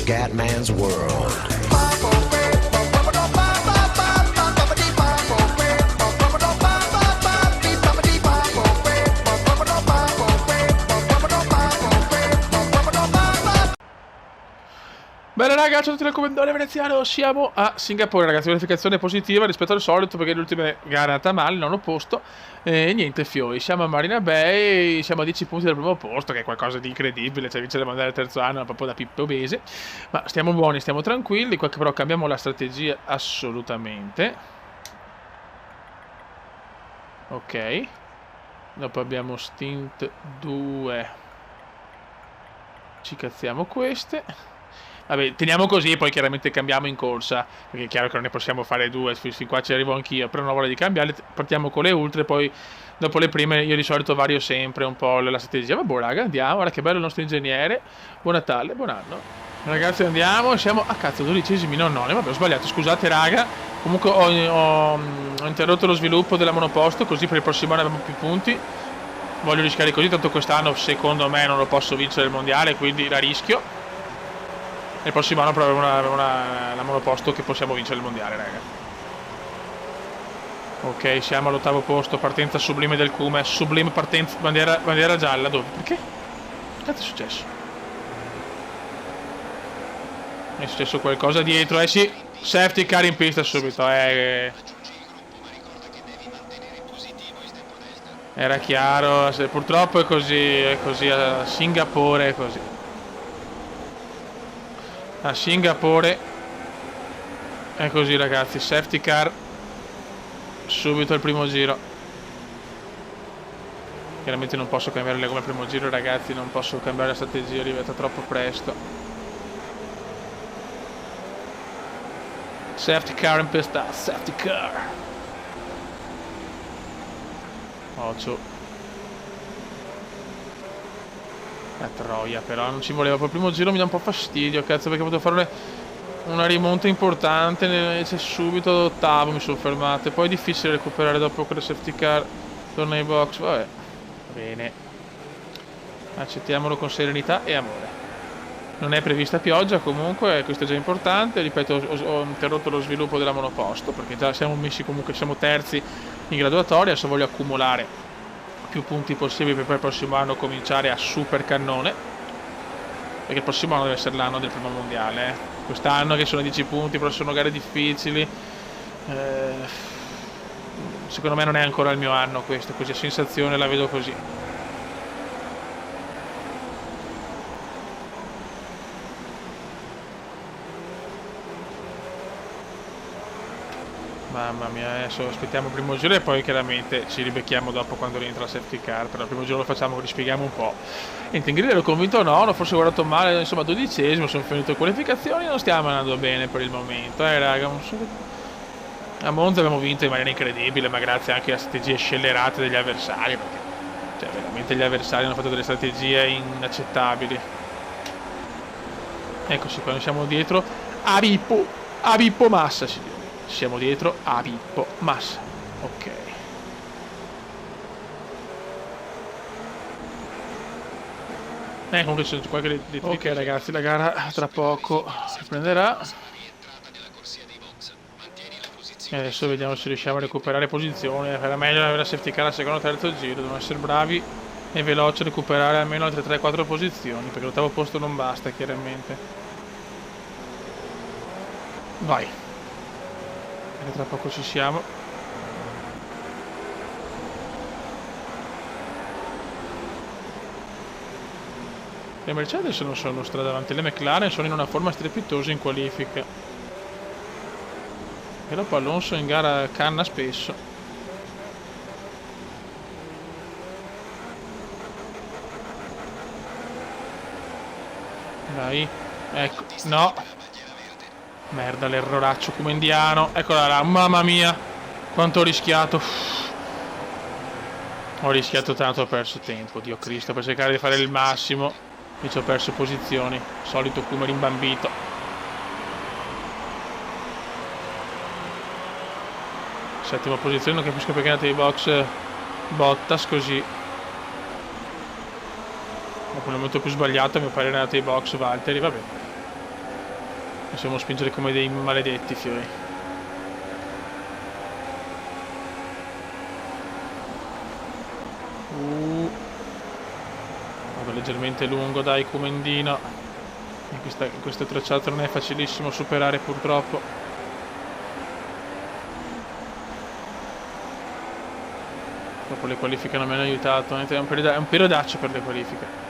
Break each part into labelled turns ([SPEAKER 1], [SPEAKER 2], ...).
[SPEAKER 1] Scatman's World.
[SPEAKER 2] Bene ragazzi, tutti del commentario veneziano, siamo a Singapore ragazzi, qualificazione positiva rispetto al solito perché le ultime gare è andata male, nono posto e niente fiori, siamo a Marina Bay, siamo a 10 punti dal primo posto che è qualcosa di incredibile, cioè vincere la mondiale al terzo anno è proprio da pippe obese, ma stiamo buoni, stiamo tranquilli, qua che però cambiamo la strategia assolutamente. Ok, dopo abbiamo stint 2, ci cazziamo queste. Vabbè, teniamo così e poi chiaramente cambiamo in corsa, perché è chiaro che non ne possiamo fare due, fin qua ci arrivo anch'io, però non ho voglia di cambiare, partiamo con le ultre, poi dopo le prime io di solito vario sempre un po' la strategia. Vabbè raga, andiamo, guarda che bello il nostro ingegnere, buon Natale, buon anno. Ragazzi andiamo, siamo a cazzo 12esimi, no, vabbè ho sbagliato, scusate raga, comunque ho interrotto lo sviluppo della monoposto, così per il prossimo anno abbiamo più punti, voglio rischiare così, tanto quest'anno secondo me non lo posso vincere il mondiale, quindi la rischio. E il prossimo anno però avremo una monoposto che possiamo vincere il mondiale, raga. Ok, siamo all'ottavo posto, partenza sublime del Cume, sublime partenza, bandiera gialla, dove? Perché? Che cazzo è successo? È successo qualcosa dietro, eh sì, safety car in pista subito, Era chiaro, purtroppo è così a Singapore è così. A Singapore è così ragazzi, safety car subito al primo giro. Chiaramente non posso cambiare le gomme al primo giro ragazzi, non posso cambiare la strategia, è arrivata troppo presto. Safety car in pista, safety car. Occhio. La troia però non ci voleva, poi il primo giro mi dà un po' fastidio cazzo, perché potevo fare una rimonta importante invece subito all'ottavo mi sono fermato e poi è difficile recuperare dopo che la safety car torna ai box. Vabbè, va bene, accettiamolo con serenità e amore. Non è prevista pioggia comunque, questo è già importante, ripeto ho interrotto lo sviluppo della monoposto perché già siamo messi comunque, siamo terzi in graduatoria, adesso voglio accumulare più punti possibili per poi il prossimo anno cominciare a super cannone, perché il prossimo anno deve essere l'anno del primo mondiale. Quest'anno che sono 10 punti però sono gare difficili, secondo me non è ancora il mio anno questo, così a sensazione la vedo così. Mamma mia, adesso aspettiamo il primo giro e poi chiaramente ci ribecchiamo dopo quando rientra la safety car, però il primo giro lo facciamo, rispieghiamo un po'. Niente, in grida ero convinto no, forse ho guardato male, insomma 12esimo, sono finito le qualificazioni, non stiamo andando bene per il momento, raga, non so. A Monza abbiamo vinto in maniera incredibile, ma grazie anche a strategie scellerate degli avversari, perché cioè veramente gli avversari hanno fatto delle strategie inaccettabili. Eccoci qua, noi siamo dietro a Pippo Massa, signori. Siamo dietro a Pippo Massa. Ok. Comunque c'è qualche ok ragazzi, la gara tra poco si prenderà. E adesso vediamo se riusciamo a recuperare posizioni. Era meglio avere la safety car al secondo o terzo giro. Dobbiamo essere bravi e veloci a recuperare almeno altre 3-4 posizioni, perché l'ottavo posto non basta chiaramente. Vai. E tra poco ci siamo. Le Mercedes non sono stradavanti, le McLaren sono in una forma strepitosa in qualifica. E dopo Alonso in gara canna spesso. Dai, ecco, no. Merda, l'erroraccio cumendiano. Eccola là, mamma mia. Quanto ho rischiato. Ho rischiato tanto, ho perso tempo, Dio Cristo, per cercare di fare il massimo. Mi ci ho perso posizioni. Solito Kuma rimbambito. Settima posizione, non capisco perché è andato ai box Bottas così. Dopo il momento più sbagliato, a mio parere è andato ai box Valtteri, vabbè. Possiamo spingere come dei maledetti, fiori. Vado leggermente lungo, dai, Comendino. In questo tracciato non è facilissimo superare, purtroppo. Dopo le qualifiche non mi hanno aiutato. È un periodaccio per le qualifiche.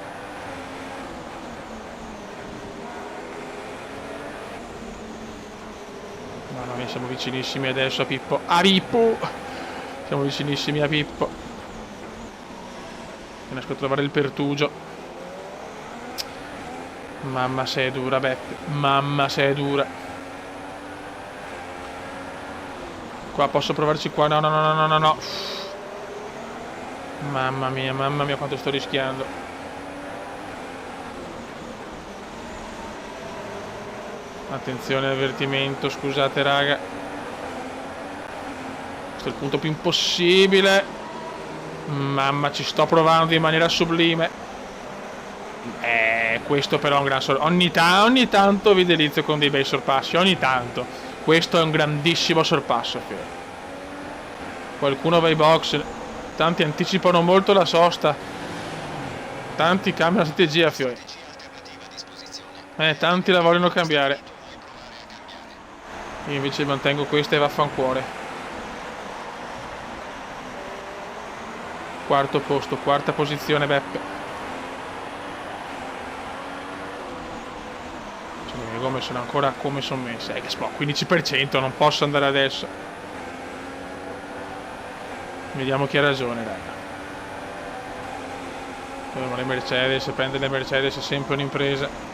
[SPEAKER 2] Mamma mia, siamo vicinissimi adesso a Pippo. A Pippo! Siamo vicinissimi a Pippo. Non riesco a trovare il pertugio. Mamma sei dura, Beppe. Mamma sei dura. Qua posso provarci qua. No, no, no, no, no, no. Mamma mia quanto sto rischiando. Attenzione, avvertimento, scusate raga. Questo è il punto più impossibile. Mamma, ci sto provando in maniera sublime. Questo però è un gran sorpasso. Ogni tanto vi delizio con dei bei sorpassi. Ogni tanto. Questo è un grandissimo sorpasso, fiore. Qualcuno va ai box. Tanti anticipano molto la sosta. Tanti cambiano la strategia, fiore. Tanti la vogliono cambiare. Io invece mantengo questa e vaffancuore. Quarto posto, quarta posizione, Beppe. Cioè, le gomme sono ancora come sono messe. Che spot, 15%, non posso andare adesso. Vediamo chi ha ragione, raga. Le Mercedes, prendere le Mercedes è sempre un'impresa.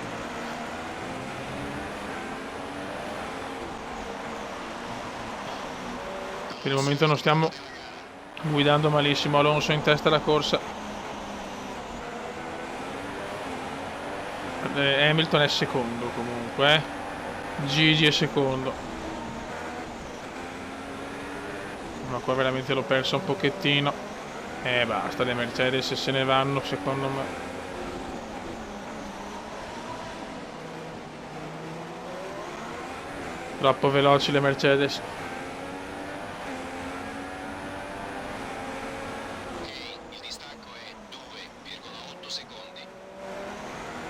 [SPEAKER 2] Per il momento non stiamo guidando malissimo. Alonso in testa alla corsa. Hamilton è secondo comunque. Gigi è secondo. Ma qua veramente l'ho perso un pochettino. Basta, le Mercedes se ne vanno secondo me. Troppo veloci le Mercedes.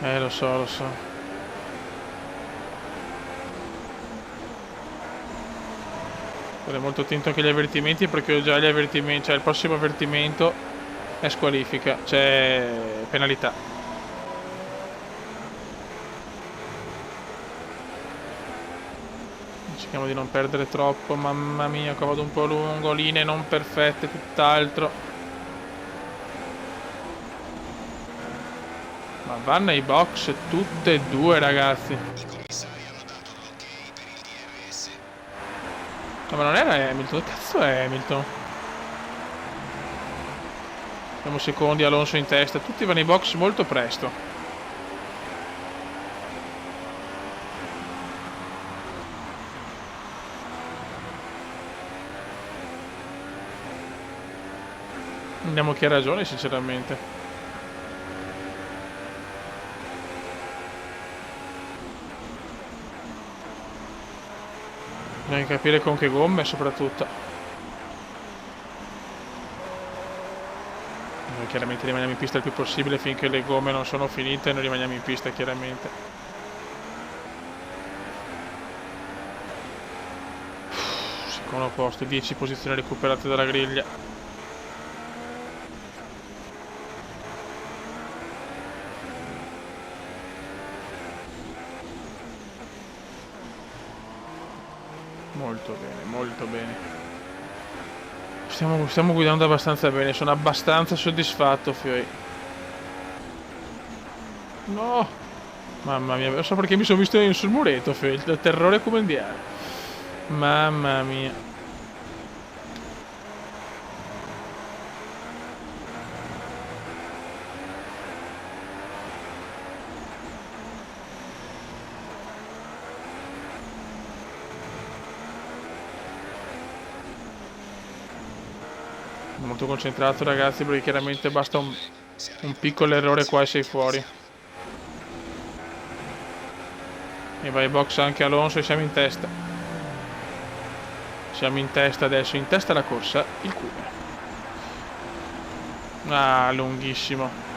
[SPEAKER 2] Lo so, lo so. Sono molto attento anche agli avvertimenti, perché ho già gli avvertimenti. Cioè il prossimo avvertimento è squalifica, c'è penalità. Cerchiamo di non perdere troppo. Mamma mia, qua vado un po' lungo, linee non perfette, tutt'altro. Ma vanno ai box tutte e due, ragazzi. No, ma non era Hamilton, che cazzo è Hamilton? Siamo secondi, Alonso in testa. Tutti vanno ai box molto presto. Vediamo chi ha ragione, sinceramente. Bisogna capire con che gomme soprattutto. Noi chiaramente rimaniamo in pista il più possibile finché le gomme non sono finite. Noi rimaniamo in pista chiaramente. Secondo posto, 10 posizioni recuperate dalla griglia. Molto bene, molto bene. Stiamo guidando abbastanza bene, sono abbastanza soddisfatto, fioi. No! Mamma mia, non so perché mi sono visto sul muretto, fioi, il terrore comendiale. Mamma mia. Molto concentrato, ragazzi, perché chiaramente basta un piccolo errore qua e sei fuori. E vai in box anche Alonso e siamo in testa. Siamo in testa adesso, in testa la corsa, il Cuneo. Ah, lunghissimo.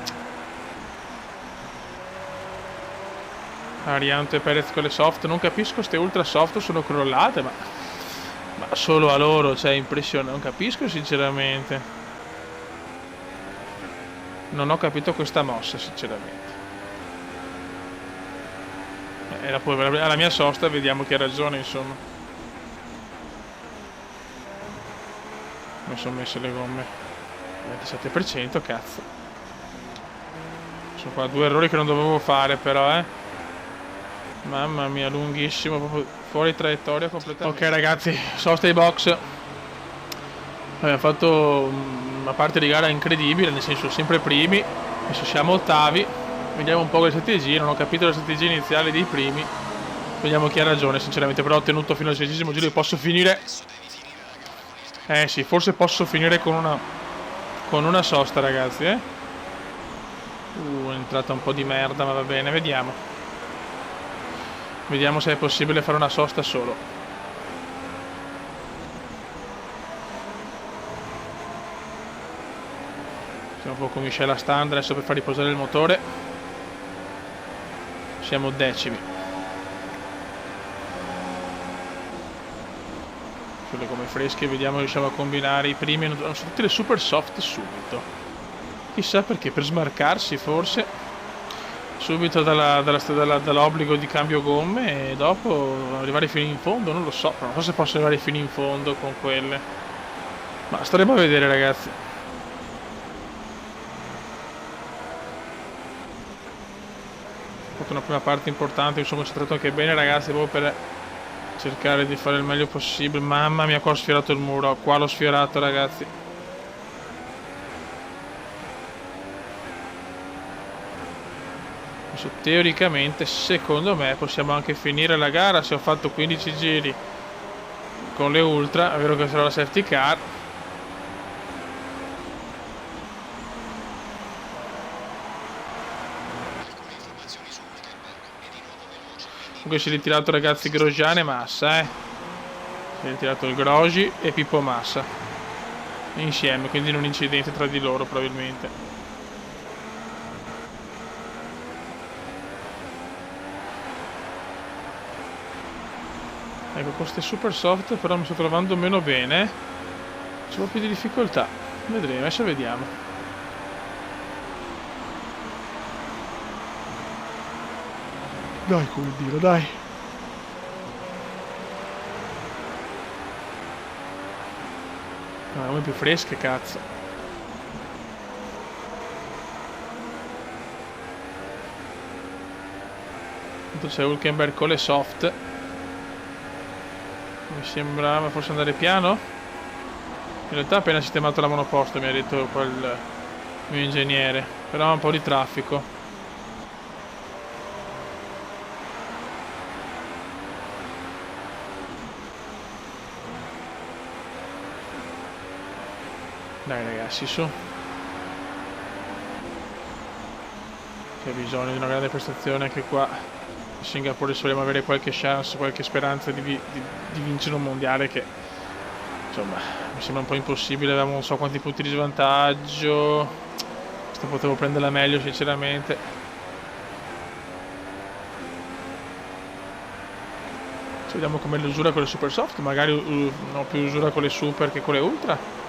[SPEAKER 2] Arianto e Perez con le soft. Non capisco, queste ultra soft sono crollate, ma solo a loro, cioè impressione. Non capisco sinceramente. Non ho capito questa mossa sinceramente. Era poi alla mia sosta, vediamo che ha ragione, insomma. Mi sono messo le gomme 27%, cazzo. Sono qua 2 errori che non dovevo fare, però, Mamma mia, lunghissimo, proprio fuori traiettoria completamente. Ok ragazzi, sosta ai box. Abbiamo fatto una parte di gara incredibile, nel senso sempre primi. Adesso siamo ottavi. Vediamo un po' le strategie, non ho capito la strategia iniziale dei primi. Vediamo chi ha ragione sinceramente, però ho tenuto fino al 16° giro e posso finire. Sì, forse posso finire con una sosta ragazzi, È entrata un po' di merda, ma va bene, vediamo. Vediamo se è possibile fare una sosta solo. Siamo un po' con miscela standard adesso per far riposare il motore. Siamo decimi. Sulle gomme fresche vediamo se riusciamo a combinare i primi. Non sono tutte le super soft subito. Chissà perché, per smarcarsi forse. Subito dall'obbligo di cambio gomme e dopo arrivare fino in fondo, non lo so. Non so se posso arrivare fino in fondo con quelle. Ma staremo a vedere ragazzi. Ho fatto una prima parte importante, mi sono concentrato anche bene ragazzi, proprio per cercare di fare il meglio possibile. Mamma mia, qua ho sfiorato il muro, qua l'ho sfiorato ragazzi. Adesso, teoricamente, secondo me, possiamo anche finire la gara se ho fatto 15 giri con le ultra, è vero che sarà la safety car. Comunque si è ritirato ragazzi Grosjean e Massa, Si è ritirato il Grosji e Pippo Massa insieme, quindi in un incidente tra di loro probabilmente. Ecco, con queste super soft però mi sto trovando meno bene. C'è un po' più di difficoltà. Vedremo, adesso vediamo. Dai, come dire, dai. Come più fresche, cazzo. Tanto c'è Hülkenberg con le soft. Mi sembrava forse andare piano. In realtà ha appena sistemato la monoposto, mi ha detto qua il mio ingegnere. Però ha un po' di traffico. Dai ragazzi, su. Che ha bisogno di una grande prestazione anche qua. In Singapore dovremmo avere qualche chance, qualche speranza di vincere un mondiale che insomma mi sembra un po' impossibile. Avevamo non so quanti punti di svantaggio. Questo potevo prenderla meglio sinceramente. Vediamo com'è l'usura con le super soft. Magari ho più usura con le super che con le ultra.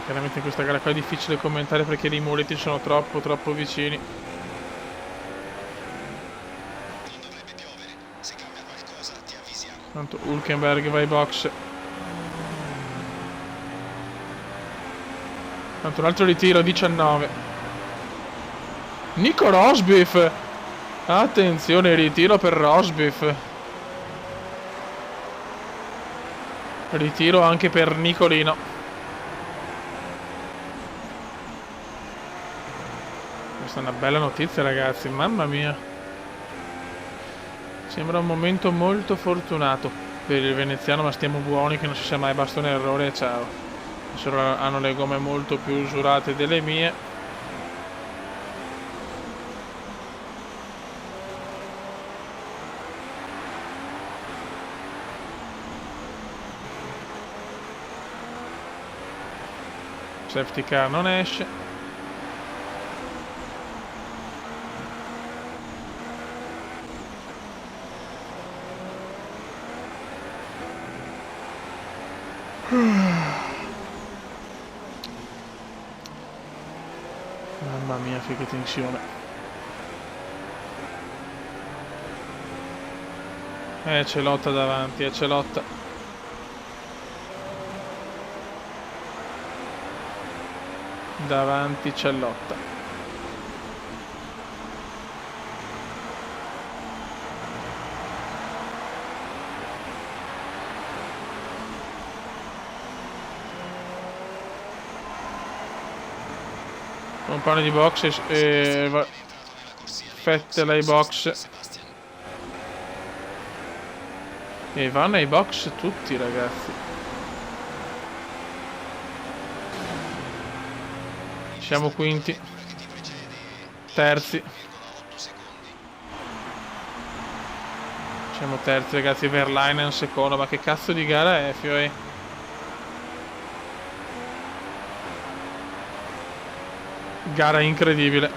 [SPEAKER 2] Chiaramente in questa gara qua è difficile commentare perché i muretti sono troppo vicini. Tanto Hülkenberg va ai box. Tanto un altro ritiro, 19. Nico Rosberg. Attenzione, ritiro per Rosberg. Ritiro anche per Nicolino. Questa è una bella notizia ragazzi, mamma mia. Sembra un momento molto fortunato per il veneziano, ma stiamo buoni che non si sia mai, basta un errore e ciao. Solo hanno le gomme molto più usurate delle mie. Safety car non esce. Mamma mia, che tensione. C'è lotta davanti, c'è lotta. Davanti c'è lotta. Compagno di box e Vettel ai box. E vanno ai box tutti, ragazzi. Siamo quinti. Terzi. Siamo terzi, ragazzi. Verlaine secondo. Ma che cazzo di gara è, Fioi? Gara incredibile.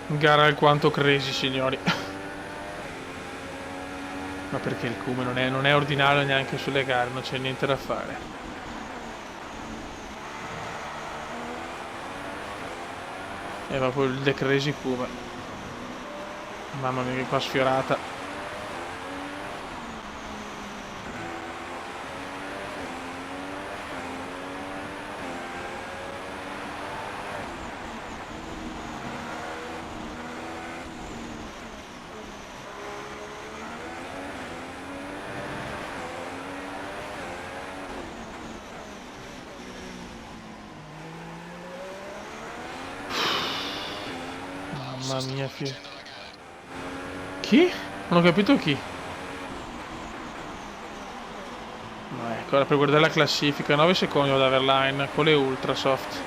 [SPEAKER 2] Gara alquanto crazy, signori. Ma perché il Cume non è ordinario neanche sulle gare, non c'è niente da fare. È proprio il The Crazy Cume. Mamma mia che qua sfiorata. Mamma mia, chi? Non ho capito chi. Ma ecco, ora per guardare la classifica, 9 secondi da Verlaine con le ultra soft.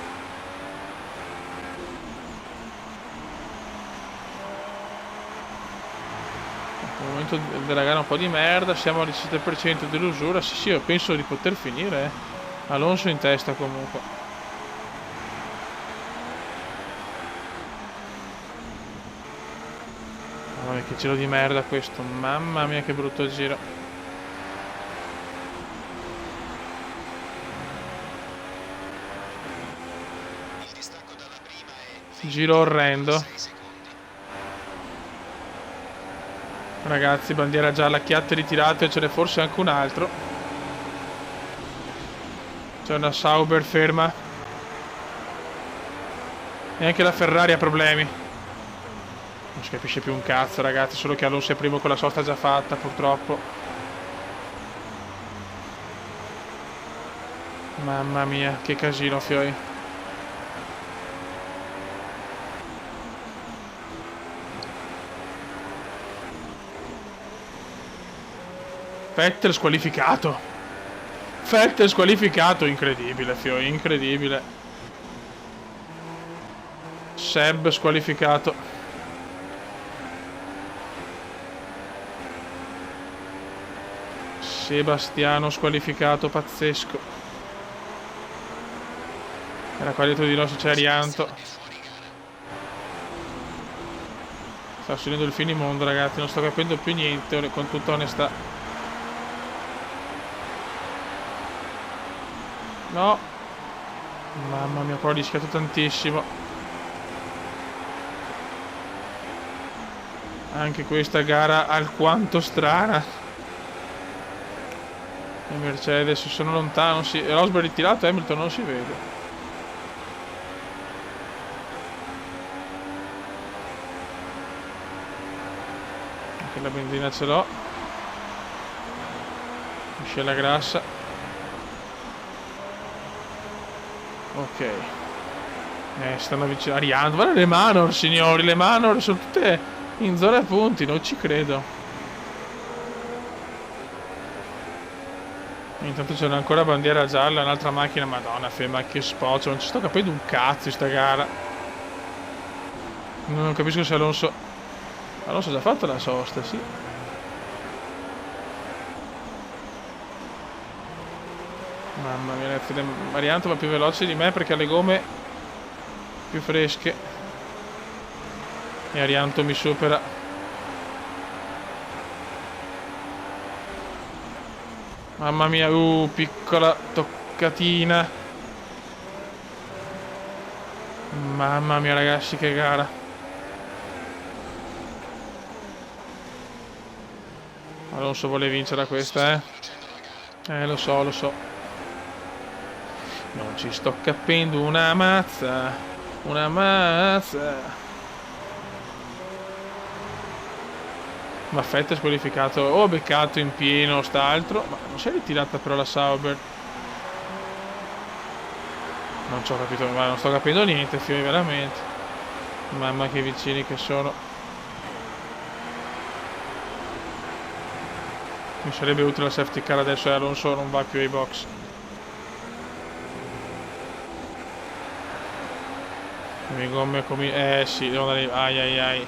[SPEAKER 2] Al momento della gara un po' di merda, siamo al 17% dell'usura. Sì, io penso di poter finire. Alonso in testa comunque. Che giro di merda questo, mamma mia che brutto giro. Giro orrendo. Ragazzi, bandiera gialla, chiatte ritirate, ce n'è forse anche un altro. C'è una Sauber ferma. E anche la Ferrari ha problemi. Non si capisce più un cazzo, ragazzi, solo che Alonso è primo con la sosta già fatta, purtroppo. Mamma mia, che casino, Fioi. Vettel squalificato. Vettel squalificato, incredibile, Fioi, incredibile. Seb squalificato. Sebastiano squalificato, pazzesco. Era qua dietro di noi c'è Arianto. Sta succedendo il finimondo, ragazzi, non sto capendo più niente, con tutta onestà. No. Mamma mia, qua ho rischiato tantissimo. Anche questa gara alquanto strana. I Mercedes sono lontano, Rosberg ritirato, Hamilton non si vede. Anche la benzina ce l'ho. Miscela grassa. Ok. Stanno avvicinando. Guarda le Manor, signori, le Manor sono tutte in zona punti, non ci credo. Intanto c'era ancora bandiera gialla, un'altra macchina, madonna, ma che spoccio, non ci sto capendo un cazzo in sta gara. Non capisco se Alonso ha già fatto la sosta, sì. Mamma mia, ragazzi, Marianto va più veloce di me perché ha le gomme più fresche. E Arianto mi supera. Mamma mia, piccola toccatina. Mamma mia, ragazzi, che gara. Alonso vuole vincere questa, lo so, lo so. Non ci sto capendo una mazza. Una mazza. Ma Vettel è squalificato. Ho beccato in pieno st'altro. Ma non si è ritirata però la Sauber. Non ci ho capito, ma non sto capendo niente, figlio, veramente. Mamma che vicini che sono. Mi sarebbe utile la safety car adesso e Alonso non va più ai box. Le gomme come... sì, devo andare... Ai ai ai.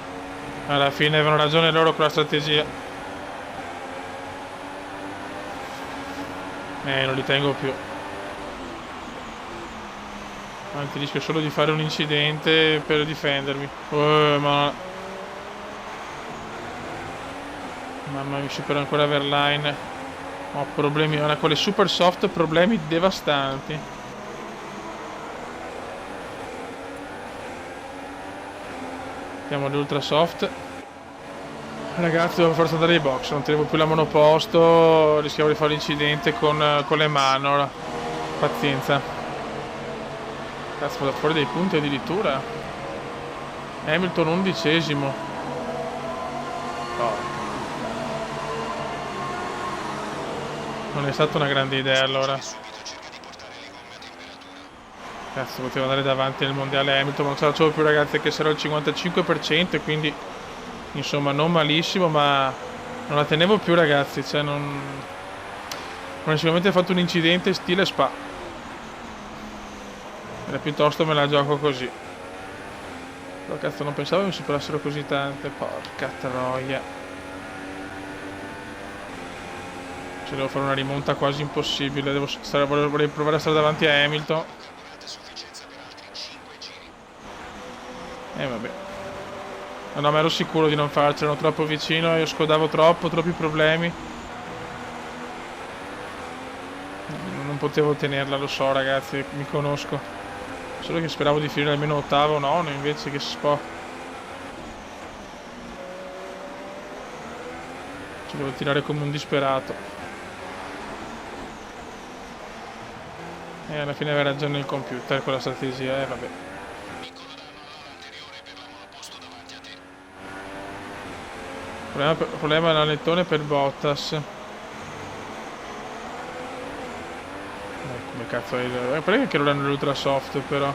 [SPEAKER 2] Alla fine avevano ragione loro con la strategia. Non li tengo più. Anzi, rischio solo di fare un incidente per difendermi. Ma... Mamma, mi supera ancora Verlaine. Ho problemi, con le super soft, problemi devastanti. Mettiamo le ultra soft. Ragazzi, devo forse andare ai box, non tenevo più la monoposto, rischiavo di fare l'incidente con le Manor. Pazienza. Cazzo, vado fuori dai punti addirittura. Hamilton 11°. Oh. Non è stata una grande idea allora. Cazzo, potevo andare davanti nel mondiale Hamilton, ma non ce la facevo più, ragazzi, che sarò al 55%, quindi insomma non malissimo, ma non la tenevo più, ragazzi, cioè non sicuramente ho fatto un incidente stile Spa. Era piuttosto me la gioco così. Però cazzo, non pensavo che mi superassero così tante, porca troia. Cioè devo fare una rimonta quasi impossibile, vorrei provare a stare davanti a Hamilton. Vabbè. No, ma ero sicuro di non farcela, ero troppo vicino, io scodavo troppi problemi. Non potevo tenerla, lo so, ragazzi, mi conosco. Solo che speravo di finire almeno ottavo o nono, invece che Spa. Ci devo tirare come un disperato. E alla fine aveva ragione il computer con la strategia, vabbè. Problema l'alettone per Bottas. Come cazzo è? Perché non hanno l'ultra soft però?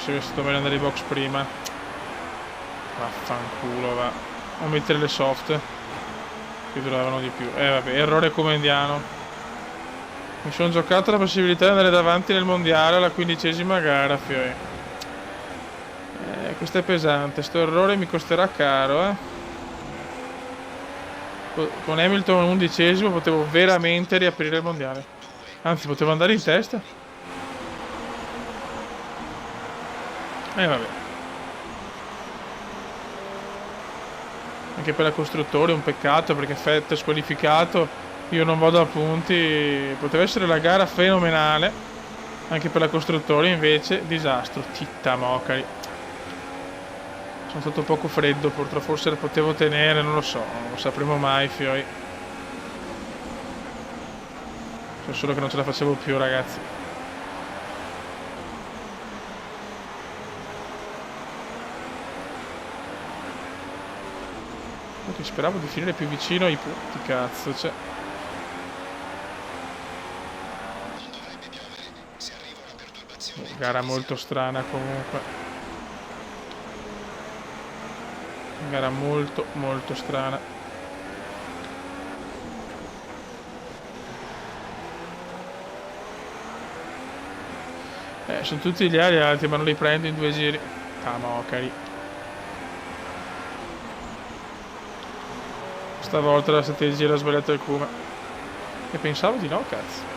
[SPEAKER 2] Se avessi stato meglio andare ai box prima. Vaffanculo, va. O mettere le soft che duravano di più. Vabbè, errore comendiano. Mi sono giocato la possibilità di andare davanti nel mondiale alla 15ª gara, fioi. Questo è pesante, sto errore mi costerà caro, Con Hamilton 11° potevo veramente riaprire il mondiale. Anzi, potevo andare in testa. Vabbè. Anche per la costruttore è un peccato perché Vettel è squalificato. Io non vado a punti. Poteva essere la gara fenomenale. Anche per la costruttore invece disastro. Titta Mocari. Sono stato poco freddo, purtroppo forse la potevo tenere, non lo so, non lo sapremo mai, fioi. So solo che non ce la facevo più, ragazzi. Perché speravo di finire più vicino ai punti, cazzo, cioè. Gara molto strana comunque. Gara molto molto strana. Sono tutti gli altri ma non li prendo in 2 giri. Ah no, cari. Stavolta la strategia era sbagliata il Kuma. E pensavo di no, cazzo.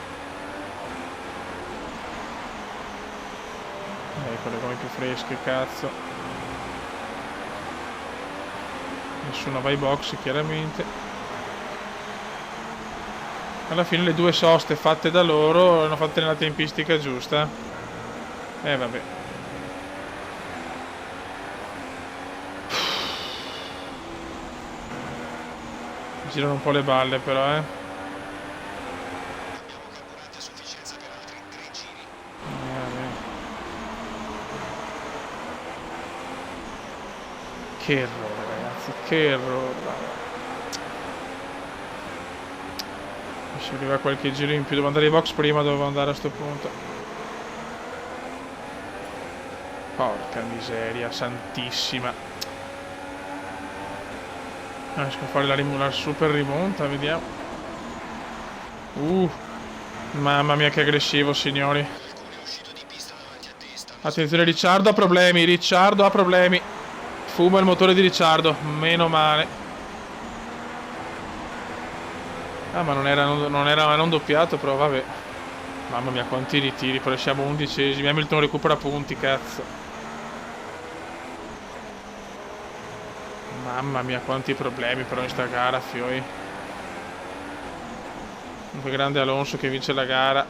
[SPEAKER 2] Con le gomme più fresche, cazzo. Nessuno va ai box, chiaramente. Alla fine le 2 soste fatte da loro erano fatte nella tempistica giusta. Vabbè. Girano un po' le balle però, Che errore, ragazzi, che errore. Mi ci arriva qualche giro in più. Devo andare ai box prima, dovevo andare a sto punto. Porca miseria, santissima. Riesco a fare la super rimonta, vediamo. Mamma mia che aggressivo, signori. Attenzione, Ricciardo ha problemi, Ricciardo ha problemi. Fuma il motore di Ricciardo, meno male. Ah, ma non era doppiato, però vabbè. Mamma mia, quanti ritiri, però siamo 11esimi. Hamilton recupera punti, cazzo. Mamma mia, quanti problemi però in sta gara, fioi. Un grande Alonso che vince la gara.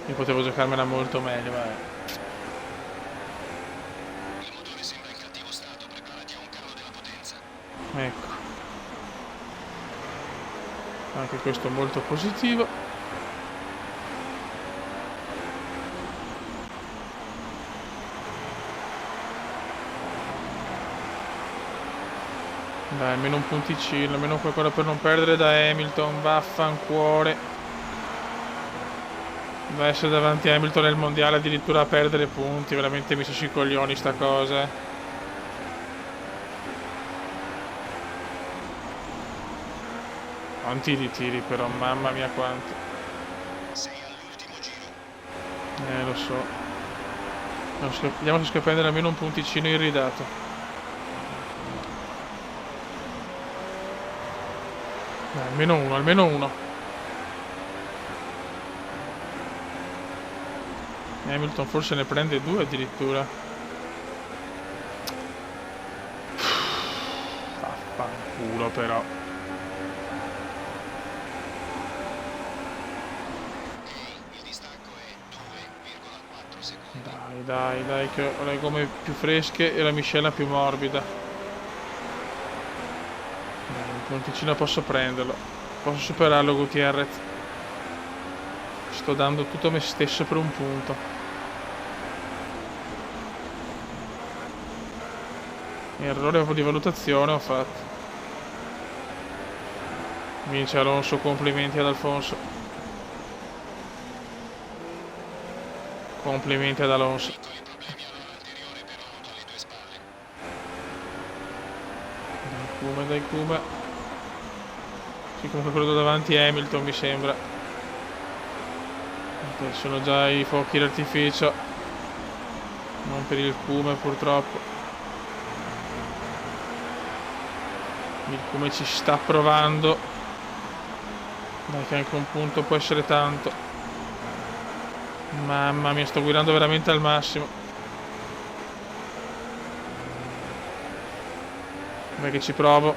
[SPEAKER 2] Io potevo giocarmela molto meglio, vabbè. Ecco, anche questo molto positivo. Dai, almeno un punticino, almeno qualcosa per non perdere da Hamilton. Vaffancuore. Deve essere davanti a Hamilton nel mondiale addirittura a perdere punti. Veramente mi sui coglioni sta cosa. Quanti ritiri però, mamma mia quanti. Sei all'ultimo giro. Lo so. Vediamo se riesco a prendere almeno un punticino irridato. Dai, almeno uno, almeno uno. Hamilton forse ne prende 2 addirittura. Vaffanculo però. Dai, che ho le gomme più fresche e la miscela più morbida. Dai, un punticino posso prenderlo. Posso superarlo, Gutierrez. Sto dando tutto a me stesso per un punto. Errore di valutazione ho fatto. Vince Alonso, complimenti ad Alfonso. Complimenti ad Alonso. Dai Kuma. Sì, comunque quello davanti è Hamilton, mi sembra. Sono già i fuochi d'artificio. Non per il Kuma purtroppo. Il Kuma ci sta provando. Dai che anche un punto può essere tanto. Mamma mia, sto guidando veramente al massimo. Vai che ci provo.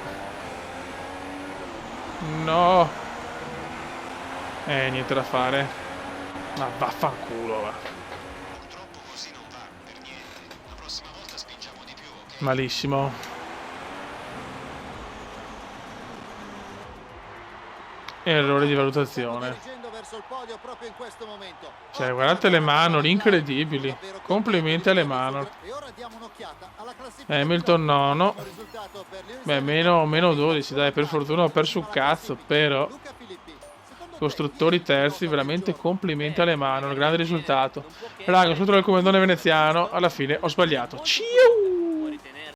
[SPEAKER 2] No. Niente da fare. Ma vaffanculo, va. Purtroppo così non va, per niente. La prossima volta spingiamo di più, ok? Malissimo. Errore di valutazione. Cioè, guardate le mano, incredibili. Complimenti alle mano. Hamilton nono. Beh, meno 12, dai, per fortuna ho perso un cazzo, però. Costruttori terzi, veramente complimenti alle mani, un grande risultato. Raga, sotto il comandone veneziano, alla fine ho sbagliato. Ciu!